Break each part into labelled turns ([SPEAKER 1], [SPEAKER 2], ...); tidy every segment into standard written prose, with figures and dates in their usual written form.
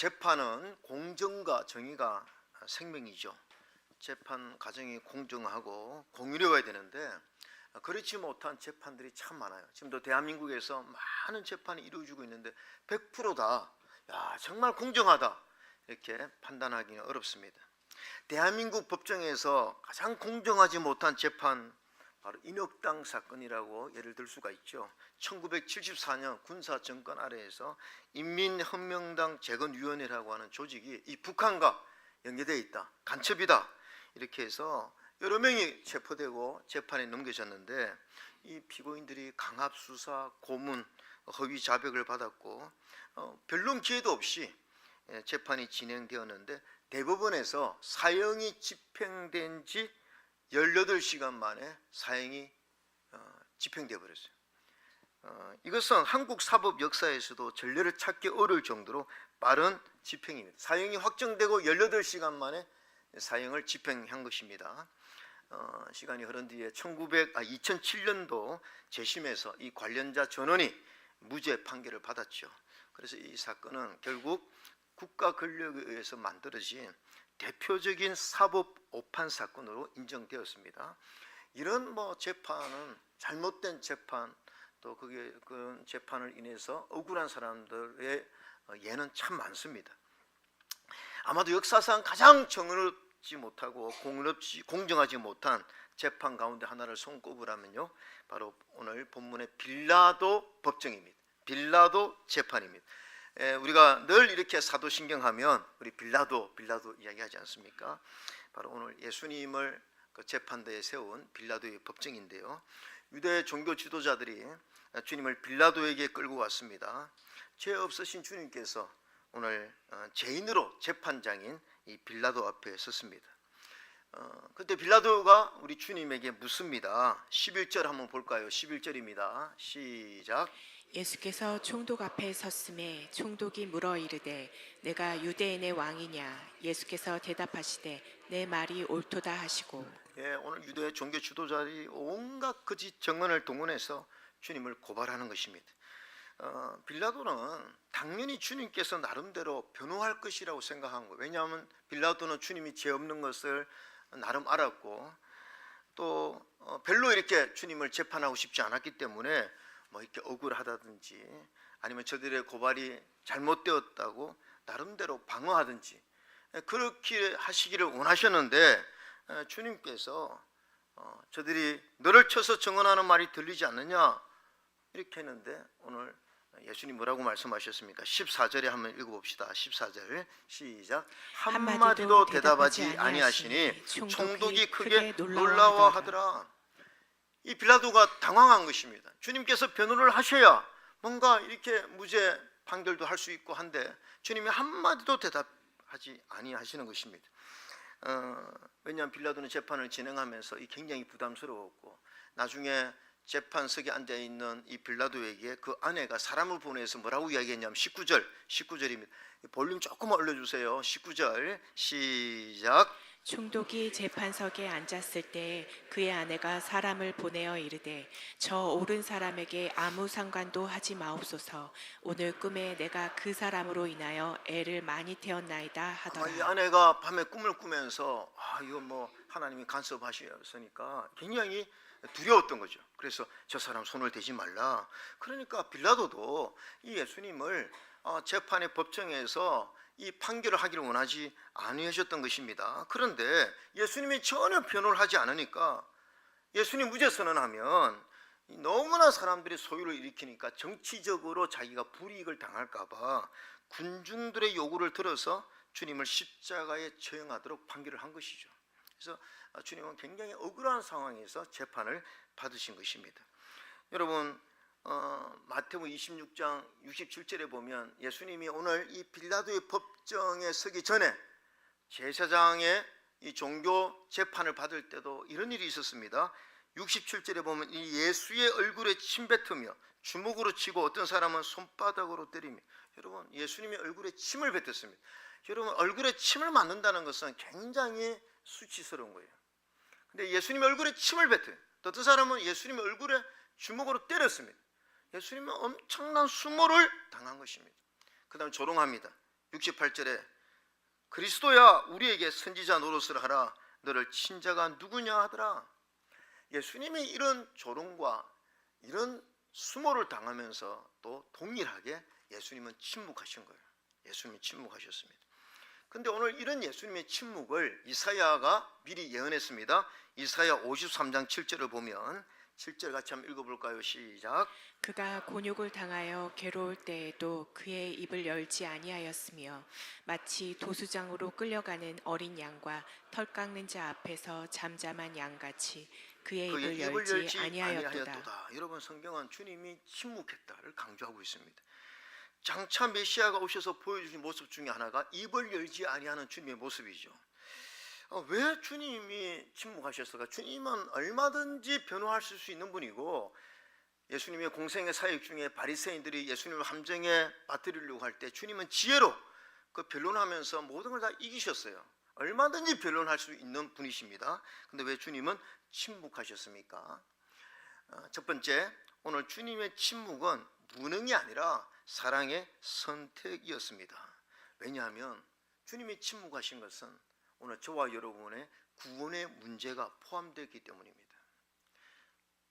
[SPEAKER 1] 재판은 공정과 정의가 생명이죠. 재판 과정이 공정하고 공의로워야 되는데 그렇지 못한 재판들이 참 많아요. 지금도 대한민국에서 많은 재판이 이루어지고 있는데 100%다 정말 공정하다 이렇게 판단하기는 어렵습니다. 대한민국 법정에서 가장 공정하지 못한 재판, 바로 인혁당 사건이라고 예를 들 수가 있죠. 1974년 군사정권 아래에서 인민혁명당 재건위원회라고 하는 조직이 이 북한과 연계되어 있다, 간첩이다 이렇게 해서 여러 명이 체포되고 재판에 넘겨졌는데, 이 피고인들이 강압수사, 고문, 허위 자백을 받았고 변론 기회도 없이 재판이 진행되었는데, 대법원에서 사형이 집행된 지 18시간 만에 사형이 집행되어 버렸어요. 이것은 한국 사법 역사에서도 전례를 찾기 어려울 정도로 빠른 집행입니다. 사형이 확정되고 18시간 만에 사형을 집행한 것입니다. 시간이 흐른 뒤에 2007년도 재심에서 이 관련자 전원이 무죄 판결을 받았죠. 그래서 이 사건은 결국 국가 권력에 의해서 만들어진 대표적인 사법 오판 사건으로 인정되었습니다. 이런 재판은 잘못된 재판, 또 그런 재판을 인해서 억울한 사람들의 예는 참 많습니다. 아마도 역사상 가장 정의롭지 못하고 공정하지 못한 재판 가운데 하나를 손꼽으라면요, 바로 오늘 본문의 빌라도 법정입니다. 빌라도 재판입니다. 우리가 늘 이렇게 사도신경하면 우리 빌라도 이야기하지 않습니까? 바로 오늘 예수님을 그 재판대에 세운 빌라도의 법정인데요, 유대 종교 지도자들이 주님을 빌라도에게 끌고 왔습니다. 죄 없으신 주님께서 오늘 죄인으로 재판장인 이 빌라도 앞에 섰습니다. 그때 빌라도가 우리 주님에게 묻습니다. 11절 한번 볼까요? 11절입니다. 시작.
[SPEAKER 2] 예수께서 총독 앞에 섰음에 총독이 물어 이르되 내가 유대인의 왕이냐? 예수께서 대답하시되 내 말이 옳도다 하시고.
[SPEAKER 1] 오늘 유대 종교 지도자들이 온갖 거짓 정언을 동원해서 주님을 고발하는 것입니다. 빌라도는 당연히 주님께서 나름대로 변호할 것이라고 생각한 거예요. 왜냐하면 빌라도는 주님이 죄 없는 것을 나름 알았고, 또 별로 이렇게 주님을 재판하고 싶지 않았기 때문에 이렇게 억울하다든지 아니면 저들의 고발이 잘못되었다고 나름대로 방어하든지 그렇게 하시기를 원하셨는데, 주님께서 저들이 너를 쳐서 증언하는 말이 들리지 않느냐 이렇게 했는데, 오늘 예수님 뭐라고 말씀하셨습니까? 14절에 한번 읽어봅시다. 14절 시작. 한마디도 대답하지 아니하시니 총독이 크게 놀라워하더라. 이 빌라도가 당황한 것입니다. 주님께서 변호를 하셔야 뭔가 이렇게 무죄 판결도 할 수 있고 한데 주님이 한마디도 대답하지 아니하시는 것입니다. 왜냐하면 빌라도는 재판을 진행하면서 굉장히 부담스러웠고, 나중에 재판석에 앉아있는 이 빌라도에게 그 아내가 사람을 보내서 뭐라고 이야기했냐면 19절입니다. 볼륨 조금만 올려주세요. 19절 시작.
[SPEAKER 2] 총독이 재판석에 앉았을 때 그의 아내가 사람을 보내어 이르되 저 옳은 사람에게 아무 상관도 하지 마옵소서. 오늘 꿈에 내가 그 사람으로 인하여 애를 많이 태웠나이다 하더라.
[SPEAKER 1] 이 아내가 밤에 꿈을 꾸면서 이거 하나님이 간섭하셨으니까 굉장히 두려웠던 거죠. 그래서 저 사람 손을 대지 말라. 그러니까 빌라도도 이 예수님을 재판의 법정에서 이 판결을 하기를 원하지 아니하셨던 것입니다. 그런데 예수님이 전혀 변호를 하지 않으니까, 예수님 무죄 선언하면 너무나 사람들이 소유를 일으키니까 정치적으로 자기가 불이익을 당할까 봐 군중들의 요구를 들어서 주님을 십자가에 처형하도록 판결을 한 것이죠. 그래서 주님은 굉장히 억울한 상황에서 재판을 받으신 것입니다. 여러분, 마태복음 26장 67절에 보면 예수님이 오늘 이 빌라도의 법정에 서기 전에 제사장의 이 종교 재판을 받을 때도 이런 일이 있었습니다. 67절에 보면 이 예수의 얼굴에 침 뱉으며 주먹으로 치고 어떤 사람은 손바닥으로 때리며, 여러분 예수님의 얼굴에 침을 뱉었습니다. 여러분, 얼굴에 침을 맞는다는 것은 굉장히 수치스러운 거예요. 근데 예수님의 얼굴에 침을 뱉어요. 또 어떤 사람은 예수님의 얼굴에 주먹으로 때렸습니다. 예수님은 엄청난 수모를 당한 것입니다. 그 다음에 조롱합니다. 68절에 그리스도야 우리에게 선지자 노릇을 하라. 너를 친 자가 누구냐 하더라. 예수님이 이런 조롱과 이런 수모를 당하면서 또 동일하게 예수님은 침묵하신 거예요. 예수님이 침묵하셨습니다. 근데 오늘 이런 예수님의 침묵을 이사야가 미리 예언했습니다. 이사야 53장 7절을 보면 7절 같이 한번 읽어볼까요? 시작.
[SPEAKER 2] 그가 곤욕을 당하여 괴로울 때에도 그의 입을 열지 아니하였으며 마치 도수장으로 끌려가는 어린 양과 털 깎는 자 앞에서 잠잠한 양같이 그의 입을 열지 아니하였도다.
[SPEAKER 1] 여러분, 성경은 주님이 침묵했다를 강조하고 있습니다. 장차 메시아가 오셔서 보여주신 모습 중에 하나가 입을 열지 아니하는 주님의 모습이죠. 왜 주님이 침묵하셨을까? 주님은 얼마든지 변호할 수 있는 분이고, 예수님의 공생의 사역 중에 바리새인들이 예수님을 함정에 빠뜨리려고 할 때 주님은 지혜로 그 변론하면서 모든 걸 다 이기셨어요. 얼마든지 변론할 수 있는 분이십니다. 근데 왜 주님은 침묵하셨습니까? 첫 번째, 오늘 주님의 침묵은 무능이 아니라 사랑의 선택이었습니다. 왜냐하면 주님이 침묵하신 것은 오늘 저와 여러분의 구원의 문제가 포함되어 있기 때문입니다.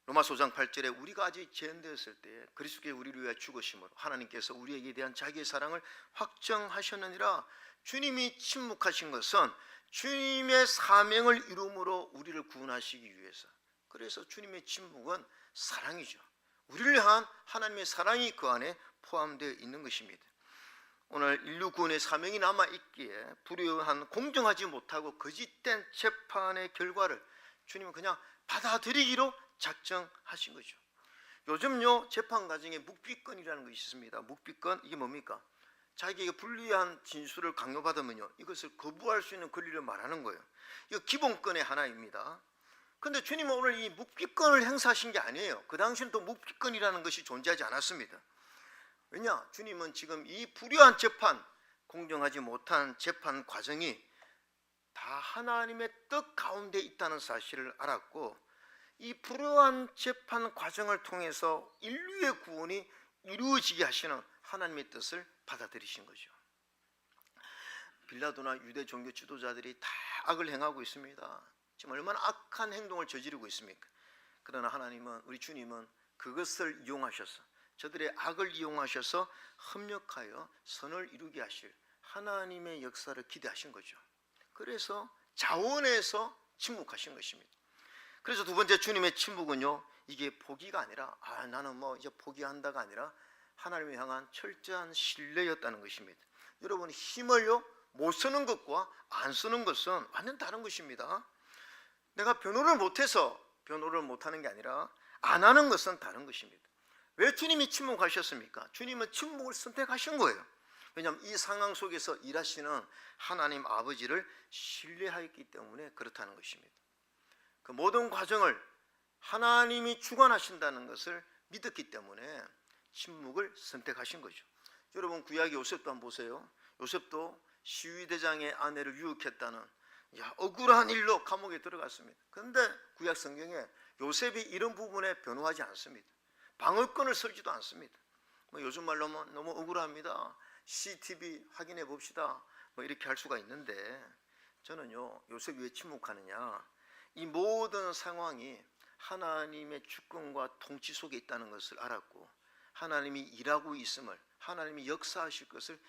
[SPEAKER 1] 로마서 5장 8절에 우리가 아직 죄인되었을 때 그리스도께 우리를 위하여 죽으심으로 하나님께서 우리에게 대한 자기의 사랑을 확정하셨느니라. 주님이 침묵하신 것은 주님의 사명을 이루므로 우리를 구원하시기 위해서. 그래서 주님의 침묵은 사랑이죠. 우리를 향한 하나님의 사랑이 그 안에 포함되어 있는 것입니다. 오늘 인류 구원의 사명이 남아있기에 불의한 공정하지 못하고 거짓된 재판의 결과를 주님은 그냥 받아들이기로 작정하신 거죠. 요즘요 재판 과정에 묵비권이라는 것이 있습니다. 묵비권, 이게 뭡니까? 자기에게 불리한 진술을 강요받으면요 이것을 거부할 수 있는 권리를 말하는 거예요. 이거 기본권의 하나입니다. 근데 주님은 오늘 이 묵비권을 행사하신 게 아니에요. 그 당시는 또 묵비권이라는 것이 존재하지 않았습니다. 왜냐? 주님은 지금 이 불의한 재판, 공정하지 못한 재판 과정이 다 하나님의 뜻 가운데 있다는 사실을 알았고, 이 불의한 재판 과정을 통해서 인류의 구원이 이루어지게 하시는 하나님의 뜻을 받아들이신 거죠. 빌라도나 유대 종교 지도자들이 다 악을 행하고 있습니다. 지금 얼마나 악한 행동을 저지르고 있습니까? 그러나 하나님은, 우리 주님은 그것을 이용하셔서, 저들의 악을 이용하셔서 협력하여 선을 이루게 하실 하나님의 역사를 기대하신 거죠. 그래서 자원해서 침묵하신 것입니다. 그래서 두 번째 주님의 침묵은요, 이게 포기가 아니라 나는 뭐 이제 포기한다가 아니라 하나님을 향한 철저한 신뢰였다는 것입니다. 여러분, 힘을요 못 쓰는 것과 안 쓰는 것은 완전 다른 것입니다. 내가 변호를 못해서 변호를 못하는 게 아니라 안 하는 것은 다른 것입니다. 왜 주님이 침묵하셨습니까? 주님은 침묵을 선택하신 거예요. 왜냐하면 이 상황 속에서 일하시는 하나님 아버지를 신뢰하였기 때문에 그렇다는 것입니다. 그 모든 과정을 하나님이 주관하신다는 것을 믿었기 때문에 침묵을 선택하신 거죠. 여러분, 구약의 요셉도 한번 보세요. 요셉도 시위대장의 아내를 유혹했다는 억울한 일로 감옥에 들어갔습니다. 그런데 구약 성경에 요셉이 이런 부분에 변호하지 않습니다. 방어권을 설지도 않습니다. 요즘 말로 하면 너무 억울합니다. CCTV 확인해 봅시다. 이렇게 할 수가 있는데, 저는요 요셉이 왜 침묵하느냐, 이 모든 상황이 하나님의 주권과 통치 속에 있다는 것을 알았고, 하나님이 일하고 있음을, 하나님이 역사하실 것을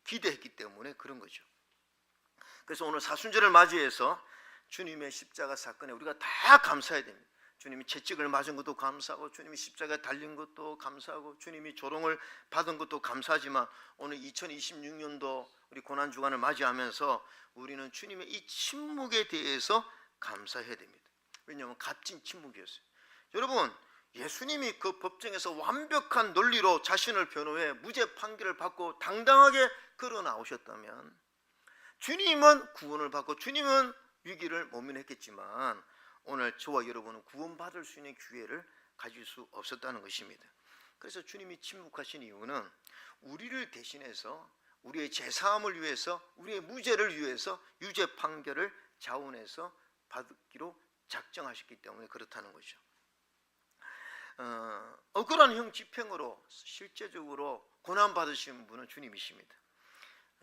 [SPEAKER 1] 기대했기 때문에 그런 거죠. 그래서 오늘 사순절을 맞이해서 주님의 십자가 사건에 우리가 다 감사해야 됩니다. 주님이 채찍을 맞은 것도 감사하고, 주님이 십자가에 달린 것도 감사하고, 주님이 조롱을 받은 것도 감사하지만, 오늘 2026년도 우리 고난주간을 맞이하면서 우리는 주님의 이 침묵에 대해서 감사해야 됩니다. 왜냐하면 값진 침묵이었어요. 여러분, 예수님이 그 법정에서 완벽한 논리로 자신을 변호해 무죄 판결을 받고 당당하게 걸어 나오셨다면, 주님은 구원을 받고 주님은 위기를 모면했겠지만, 오늘 저와 여러분은 구원받을 수 있는 기회를 가질 수 없었다는 것입니다. 그래서 주님이 침묵하신 이유는 우리를 대신해서, 우리의 죄사함을 위해서, 우리의 무죄를 위해서 유죄 판결을 자원해서 받기로 작정하셨기 때문에 그렇다는 거죠. 억울한 형 집행으로 실제적으로 고난받으신 분은 주님이십니다.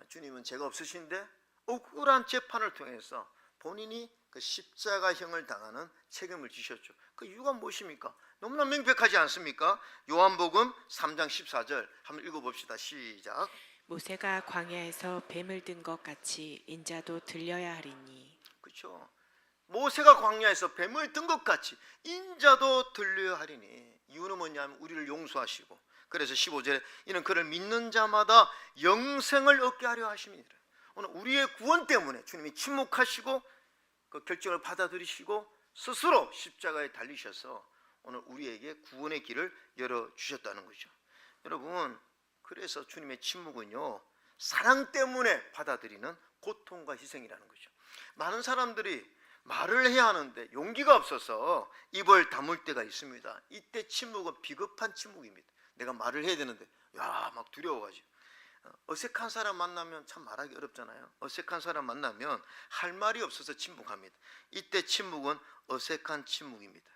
[SPEAKER 1] 주님은 죄가 없으신데 억울한 재판을 통해서 본인이 그 십자가형을 당하는 책임을 지셨죠. 그 이유가 무엇입니까? 너무나 명백하지 않습니까? 요한복음 3장 14절 한번 읽어봅시다. 시작.
[SPEAKER 2] 모세가 광야에서 뱀을 든 것 같이 인자도 들려야 하리니.
[SPEAKER 1] 그렇죠. 모세가 광야에서 뱀을 든 것 같이 인자도 들려야 하리니. 이유는 뭐냐면 우리를 용서하시고, 그래서 15절에 이는 그를 믿는 자마다 영생을 얻게 하려 하심이니라. 오늘 우리의 구원 때문에 주님이 침묵하시고 그 결정을 받아들이시고 스스로 십자가에 달리셔서 오늘 우리에게 구원의 길을 열어주셨다는 거죠. 여러분, 그래서 주님의 침묵은요, 사랑 때문에 받아들이는 고통과 희생이라는 거죠. 많은 사람들이 말을 해야 하는데 용기가 없어서 입을 다물 때가 있습니다. 이때 침묵은 비겁한 침묵입니다. 내가 말을 해야 되는데 막 두려워가지고. 어색한 사람 만나면 참 말하기 어렵잖아요. 어색한 사람 만나면 할 말이 없어서 침묵합니다. 이때 침묵은 어색한 침묵입니다.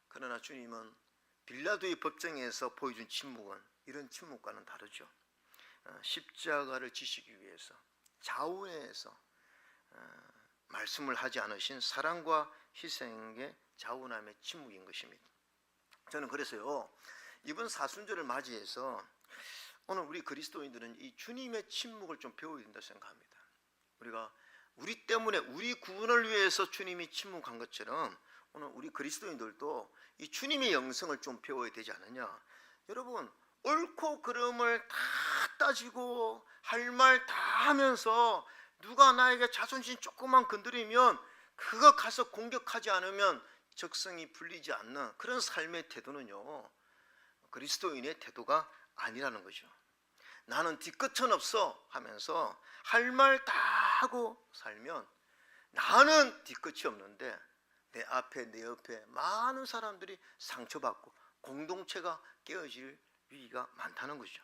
[SPEAKER 1] 그러나 주님은 빌라도의 법정에서 보여준 침묵은 이런 침묵과는 다르죠. 십자가를 지시기 위해서 자원해서 말씀을 하지 않으신 사랑과 희생의 자원함의 침묵인 것입니다. 저는 그래서요, 이번 사순절을 맞이해서 오늘 우리 그리스도인들은 이 주님의 침묵을 좀 배워야 된다고 생각합니다. 우리가 우리 때문에 우리 구원을 위해서 주님이 침묵한 것처럼 오늘 우리 그리스도인들도 이 주님의 영성을 좀 배워야 되지 않느냐. 여러분, 옳고 그름을 다 따지고 할 말 다 하면서 누가 나에게 자존심 조금만 건드리면 그거 가서 공격하지 않으면 적성이 풀리지 않는 그런 삶의 태도는요, 그리스도인의 태도가 아니라는 거죠. 나는 뒤끝은 없어 하면서 할 말 다 하고 살면 나는 뒤끝이 없는데 내 앞에 내 옆에 많은 사람들이 상처받고 공동체가 깨어질 위기가 많다는 거죠.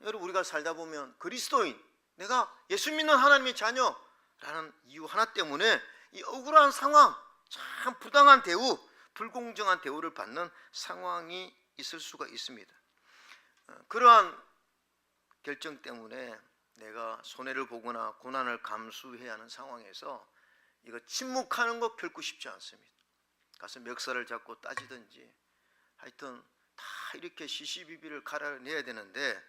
[SPEAKER 1] 여러분, 우리가 살다 보면 그리스도인, 내가 예수 믿는 하나님의 자녀라는 이유 하나 때문에 이 억울한 상황, 참 부당한 대우, 불공정한 대우를 받는 상황이 있을 수가 있습니다. 그러한 결정 때문에 내가 손해를 보거나 고난을 감수해야 하는 상황에서 이거 침묵하는 거 결코 쉽지 않습니다. 가서 멱살을 잡고 따지든지 하여튼 다 이렇게 시시비비를 갈아내야 되는데,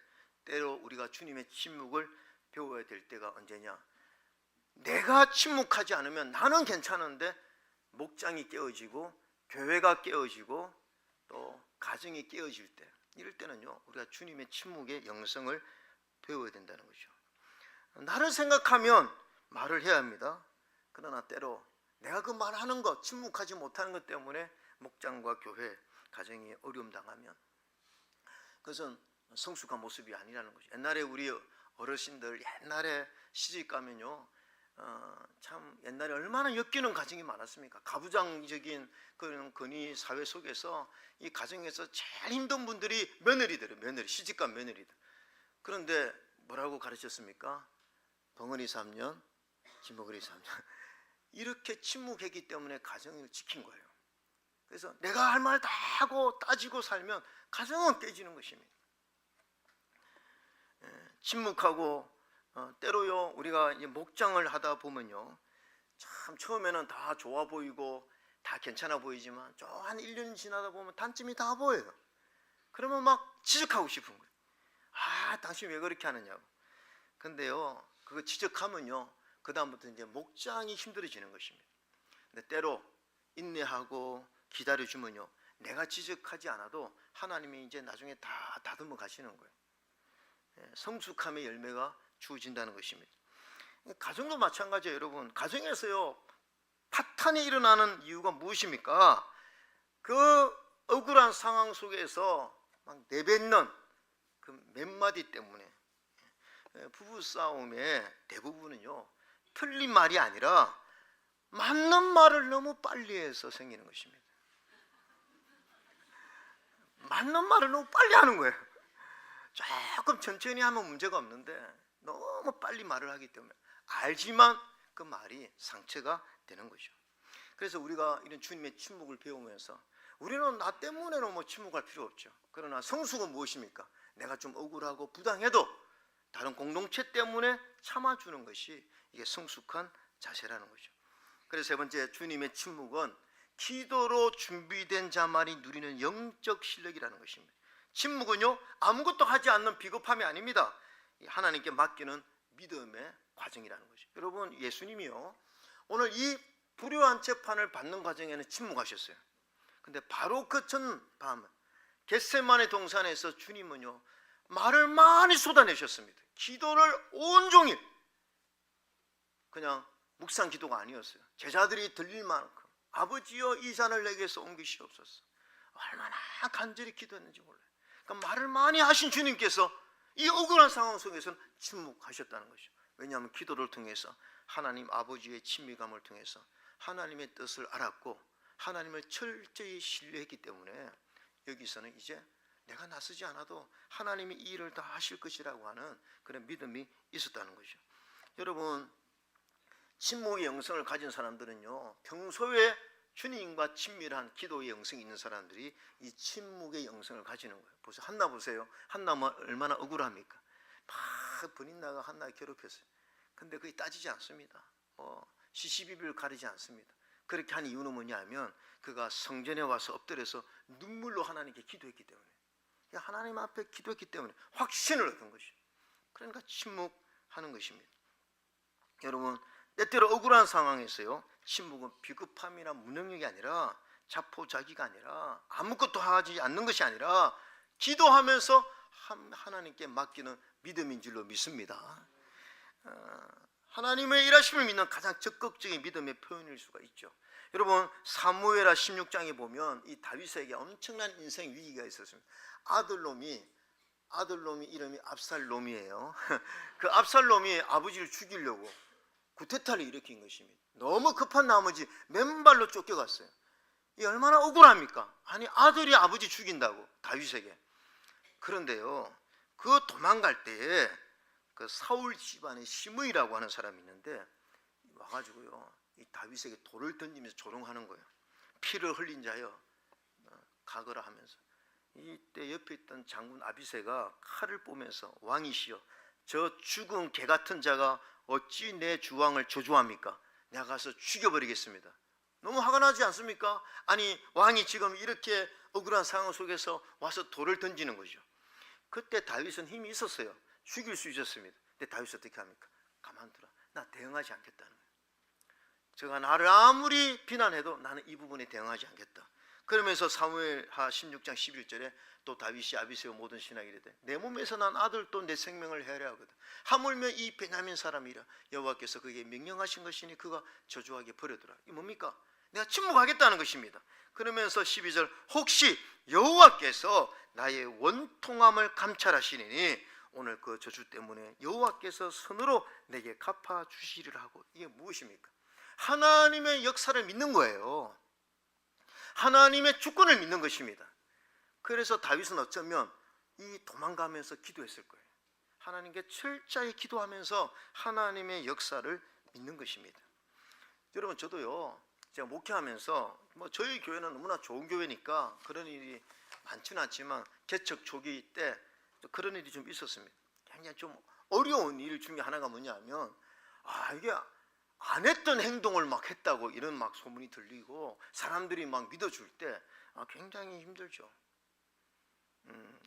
[SPEAKER 1] 때로 우리가 주님의 침묵을 배워야 될 때가 언제냐. 내가 침묵하지 않으면 나는 괜찮은데 목장이 깨어지고 교회가 깨어지고 또 가정이 깨어질 때, 이럴 때는요, 우리가 주님의 침묵의 영성을 배워야 된다는 거죠. 나를 생각하면 말을 해야 합니다. 그러나 때로 내가 그 말하는 것, 침묵하지 못하는 것 때문에 목장과 교회, 가정이 어려움 당하면 그것은 성숙한 모습이 아니라는 거죠. 옛날에 우리 어르신들 옛날에 시집 가면요, 참 옛날에 얼마나 엮이는 가정이 많았습니까? 가부장적인 그런 건의 사회 속에서 이 가정에서 제일 힘든 분들이 며느리들이에요. 며느리, 시집간 며느리들. 그런데 뭐라고 가르쳤습니까? 벙어리 3년, 지머거리 3년. 이렇게 침묵했기 때문에 가정을 지킨 거예요. 그래서 내가 할 말 다 하고 따지고 살면 가정은 깨지는 것입니다. 침묵하고 때로요, 우리가 이제 목장을 하다 보면요, 참 처음에는 다 좋아 보이고 다 괜찮아 보이지만 한 1년 지나다 보면 단점이 다 보여요. 그러면 막 지적하고 싶은 거예요. 당신 왜 그렇게 하느냐고. 근데요, 그거 지적하면요, 그 다음부터 이제 목장이 힘들어지는 것입니다. 근데 때로 인내하고 기다려주면요, 내가 지적하지 않아도 하나님이 이제 나중에 다 다듬어 가시는 거예요. 성숙함의 열매가 주어진다는 것입니다. 가정도 마찬가지예요. 여러분, 가정에서요, 파탄이 일어나는 이유가 무엇입니까? 그 억울한 상황 속에서 막 내뱉는 그 몇 마디 때문에. 부부싸움의 대부분은요, 틀린 말이 아니라 맞는 말을 너무 빨리 해서 생기는 것입니다. 맞는 말을 너무 빨리 하는 거예요. 조금 천천히 하면 문제가 없는데 너무 빨리 말을 하기 때문에 알지만 그 말이 상처가 되는 거죠. 그래서 우리가 이런 주님의 침묵을 배우면서 우리는 나 때문에는 침묵할 필요 없죠. 그러나 성숙은 무엇입니까? 내가 좀 억울하고 부당해도 다른 공동체 때문에 참아주는 것이 이게 성숙한 자세라는 거죠. 그래서 세 번째, 주님의 침묵은 기도로 준비된 자만이 누리는 영적 실력이라는 것입니다. 침묵은요, 아무것도 하지 않는 비겁함이 아닙니다. 하나님께 맡기는 믿음의 과정이라는 거죠. 여러분, 예수님이요, 오늘 이 불효한 재판을 받는 과정에는 침묵하셨어요. 근데 바로 그 전밤 겟세마네 동산에서 주님은요, 말을 많이 쏟아내셨습니다. 기도를 온종일, 그냥 묵상 기도가 아니었어요. 제자들이 들릴 만큼 아버지여 이 잔을 내게서 옮기시옵소서. 얼마나 간절히 기도했는지 몰라요. 그러니까 말을 많이 하신 주님께서 이 억울한 상황 속에서는 침묵하셨다는 것이죠. 왜냐하면 기도를 통해서 하나님 아버지의 친밀감을 통해서 하나님의 뜻을 알았고 하나님을 철저히 신뢰했기 때문에 여기서는 이제 내가 나서지 않아도 하나님이 이 일을 다 하실 것이라고 하는 그런 믿음이 있었다는 것이죠. 여러분, 침묵의 영성을 가진 사람들은요, 평소에 주님과 친밀한 기도의 영성이 있는 사람들이 이 침묵의 영성을 가지는 거예요. 보세요, 한나 보세요. 한나가 얼마나 억울합니까? 막 번인나가 한나를 괴롭혔어요. 근데 그게 따지지 않습니다. 시시비비를 가리지 않습니다. 그렇게 한 이유는 뭐냐면 그가 성전에 와서 엎드려서 눈물로 하나님께 기도했기 때문에, 하나님 앞에 기도했기 때문에 확신을 얻은 것이죠. 그러니까 침묵하는 것입니다. 여러분, 때때로 억울한 상황에서요, 침묵은 비겁함이나 무능력이 아니라 자포자기가 아니라 아무것도 하지 않는 것이 아니라 기도하면서 하나님께 맡기는 믿음인 줄로 믿습니다. 하나님의 일하심을 믿는 가장 적극적인 믿음의 표현일 수가 있죠. 여러분, 사무엘하 16장에 보면 이 다윗에게 엄청난 인생 위기가 있었습니다. 아들놈이 이름이 압살롬이에요. 그 압살롬이 아버지를 죽이려고 구테타를 일으킨 것입니다. 너무 급한 나머지 맨발로 쫓겨갔어요. 이 얼마나 억울합니까? 아니, 아들이 아버지 죽인다고, 다윗에게. 그런데요, 그 도망갈 때에 그 사울 집안의 시므이라고 하는 사람이 있는데 와가지고요, 이 다윗에게 돌을 던지면서 조롱하는 거예요. 피를 흘린 자여 가거라 하면서. 이때 옆에 있던 장군 아비새가 칼을 뽀면서 왕이시여, 저 죽은 개 같은 자가 어찌 내 주왕을 저주합니까? 내가 가서 죽여버리겠습니다. 너무 화가 나지 않습니까? 아니, 왕이 지금 이렇게 억울한 상황 속에서 와서 돌을 던지는 거죠. 그때 다윗은 힘이 있었어요. 죽일 수 있었습니다. 근데 다윗은 어떻게 합니까? 가만두라, 나 대응하지 않겠다는 거예요. 제가 나를 아무리 비난해도 나는 이 부분에 대응하지 않겠다. 그러면서 사무엘하 16장 11절에 또 다윗이 아비새와 모든 신하에게 이르되 내 몸에서 난 아들 또 내 생명을 헤아려 하거든. 하물며 이 베냐민 사람이라 여호와께서 그에게 명령하신 것이니 그가 저주하게 버려두라. 이 뭡니까? 내가 침묵하겠다는 것입니다. 그러면서 12절 혹시 여호와께서 나의 원통함을 감찰하시니 오늘 그 저주 때문에 여호와께서 손으로 내게 갚아주시리라 하고. 이게 무엇입니까? 하나님의 역사를 믿는 거예요. 하나님의 주권을 믿는 것입니다. 그래서 다윗은 어쩌면 이 도망가면서 기도했을 거예요. 하나님께 철저히 기도하면서 하나님의 역사를 믿는 것입니다. 여러분, 저도요, 제가 목회하면서 저희 교회는 너무나 좋은 교회니까 그런 일이 많지는 않지만 개척 초기 때 그런 일이 좀 있었습니다. 굉장히 좀 어려운 일 중에 하나가 뭐냐면 이게 안 했던 행동을 막 했다고 이런 막 소문이 들리고 사람들이 막 믿어줄 때 굉장히 힘들죠.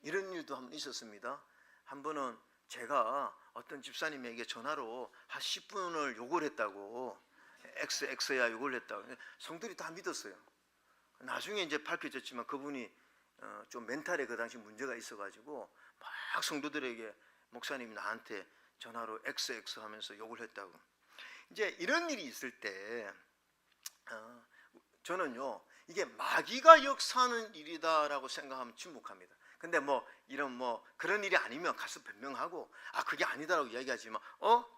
[SPEAKER 1] 이런 일도 한번 있었습니다. 한 번은 제가 어떤 집사님에게 전화로 한 10분을 욕을 했다고, X야 욕을 했다고. 성들이 다 믿었어요. 나중에 이제 밝혀졌지만 그분이 좀 멘탈에 그 당시 문제가 있어가지고 막 성도들에게 목사님이 나한테 전화로 XX 하면서 욕을 했다고. 이제 이런 일이 있을 때 저는요, 이게 마귀가 역사하는 일이다라고 생각하면 침묵합니다. 근데 이런 그런 일이 아니면 가서 변명하고 그게 아니다라고 이야기하지만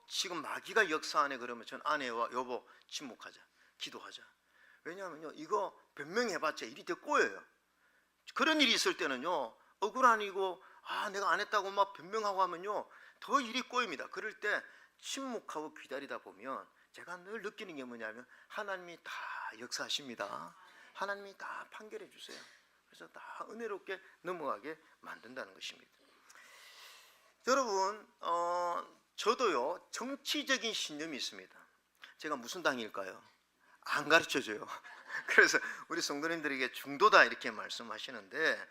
[SPEAKER 1] 지금 마귀가 역사하네 그러면 전 아내와 여보 침묵하자, 기도하자. 왜냐하면요, 이거 변명해봤자 일이 더 꼬여요. 그런 일이 있을 때는요, 억울한 일이고 내가 안 했다고 막 변명하고 하면요 더 일이 꼬입니다. 그럴 때 침묵하고 기다리다 보면 제가 늘 느끼는 게 뭐냐면 하나님이 다 역사하십니다. 하나님이 다 판결해 주세요. 그래서 다 은혜롭게 넘어가게 만든다는 것입니다. 여러분, 저도요 정치적인 신념이 있습니다. 제가 무슨 당일까요? 안 가르쳐줘요. 그래서 우리 성도님들에게 중도다 이렇게 말씀하시는데,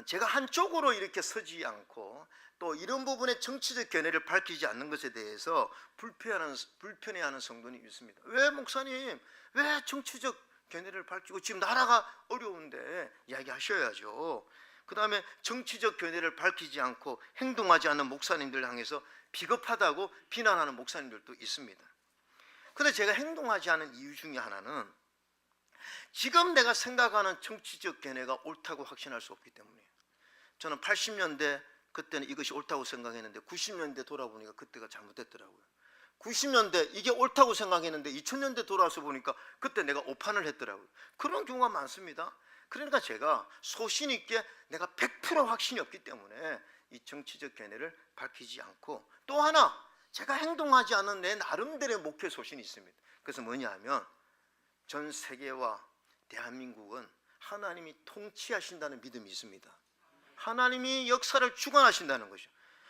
[SPEAKER 1] 제가 한쪽으로 이렇게 서지 않고 또 이런 부분에 정치적 견해를 밝히지 않는 것에 대해서 불편해하는 성도님이 있습니다. 왜 목사님, 왜 정치적 견해를 밝히고, 지금 나라가 어려운데 이야기하셔야죠. 그 다음에 정치적 견해를 밝히지 않고 행동하지 않는 목사님들 향해서 비겁하다고 비난하는 목사님들도 있습니다. 그런데 제가 행동하지 않은 이유 중에 하나는 지금 내가 생각하는 정치적 견해가 옳다고 확신할 수 없기 때문이에요. 저는 80년대 그때는 이것이 옳다고 생각했는데 90년대 돌아보니까 그때가 잘못됐더라고요. 90년대 이게 옳다고 생각했는데 2000년대 돌아와서 보니까 그때 내가 오판을 했더라고요. 그런 경우가 많습니다. 그러니까 제가 소신 있게 내가 100% 확신이 없기 때문에 이 정치적 견해를 밝히지 않고, 또 하나 제가 행동하지 않은 내 나름대로의 목표 소신이 있습니다. 그래서 뭐냐 하면 전 세계와 대한민국은 하나님이 통치하신다는 믿음이 있습니다. 하나님이 역사를 주관하신다는 것이죠.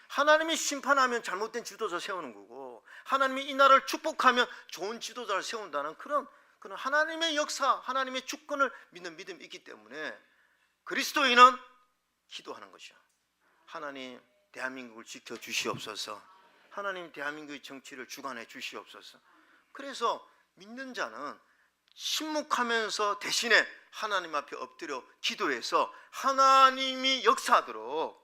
[SPEAKER 1] 하나님이 심판하면 잘못된 지도자 세우는 거고, 하나님이 이 나라를 축복하면 좋은 지도자를 세운다는 그런 하나님의 역사, 하나님의 주권을 믿는 믿음이 있기 때문에 그리스도인은 기도하는 것이죠. 하나님, 대한민국을 지켜주시옵소서. 하나님, 대한민국의 정치를 주관해 주시옵소서. 그래서 믿는 자는 침묵하면서 대신에 하나님 앞에 엎드려 기도해서 하나님이 역사하도록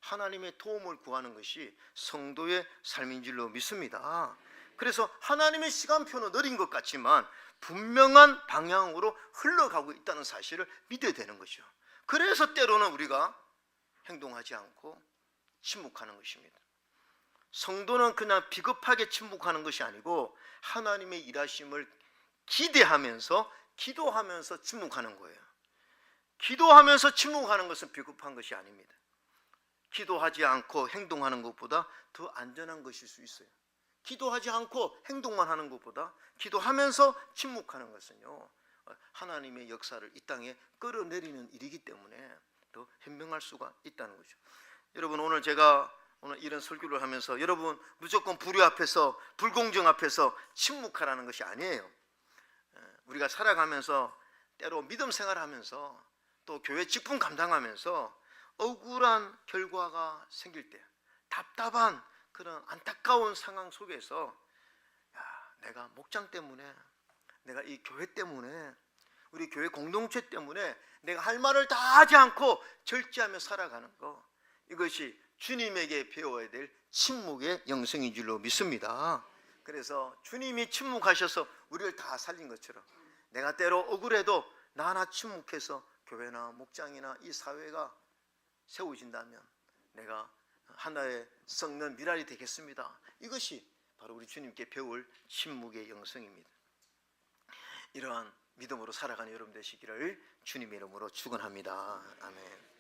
[SPEAKER 1] 하나님의 도움을 구하는 것이 성도의 삶인 줄로 믿습니다. 그래서 하나님의 시간표는 느린 것 같지만 분명한 방향으로 흘러가고 있다는 사실을 믿어야 되는 것이죠. 그래서 때로는 우리가 행동하지 않고 침묵하는 것입니다. 성도는 그냥 비겁하게 침묵하는 것이 아니고 하나님의 일하심을 기대하면서 기도하면서 침묵하는 거예요. 기도하면서 침묵하는 것은 비겁한 것이 아닙니다. 기도하지 않고 행동하는 것보다 더 안전한 것일 수 있어요. 기도하지 않고 행동만 하는 것보다 기도하면서 침묵하는 것은요, 하나님의 역사를 이 땅에 끌어내리는 일이기 때문에 더 현명할 수가 있다는 거죠. 여러분, 오늘 제가 이런 설교를 하면서 여러분 무조건 불의 앞에서, 불공정 앞에서 침묵하라는 것이 아니에요. 우리가 살아가면서 때로 믿음 생활하면서 또 교회 직분 감당하면서 억울한 결과가 생길 때, 답답한 그런 안타까운 상황 속에서 내가 목장 때문에, 내가 이 교회 때문에, 우리 교회 공동체 때문에 내가 할 말을 다 하지 않고 절제하며 살아가는 거, 이것이 주님에게 배워야 될 침묵의 영성인 줄로 믿습니다. 그래서 주님이 침묵하셔서 우리를 다 살린 것처럼 내가 때로 억울해도 나 하나 침묵해서 교회나 목장이나 이 사회가 세워진다면 내가 하나의 썩는 미랄이 되겠습니다. 이것이 바로 우리 주님께 배울 침묵의 영성입니다. 이러한 믿음으로 살아가는 여러분 되시기를 주님의 이름으로 축원합니다. 아멘.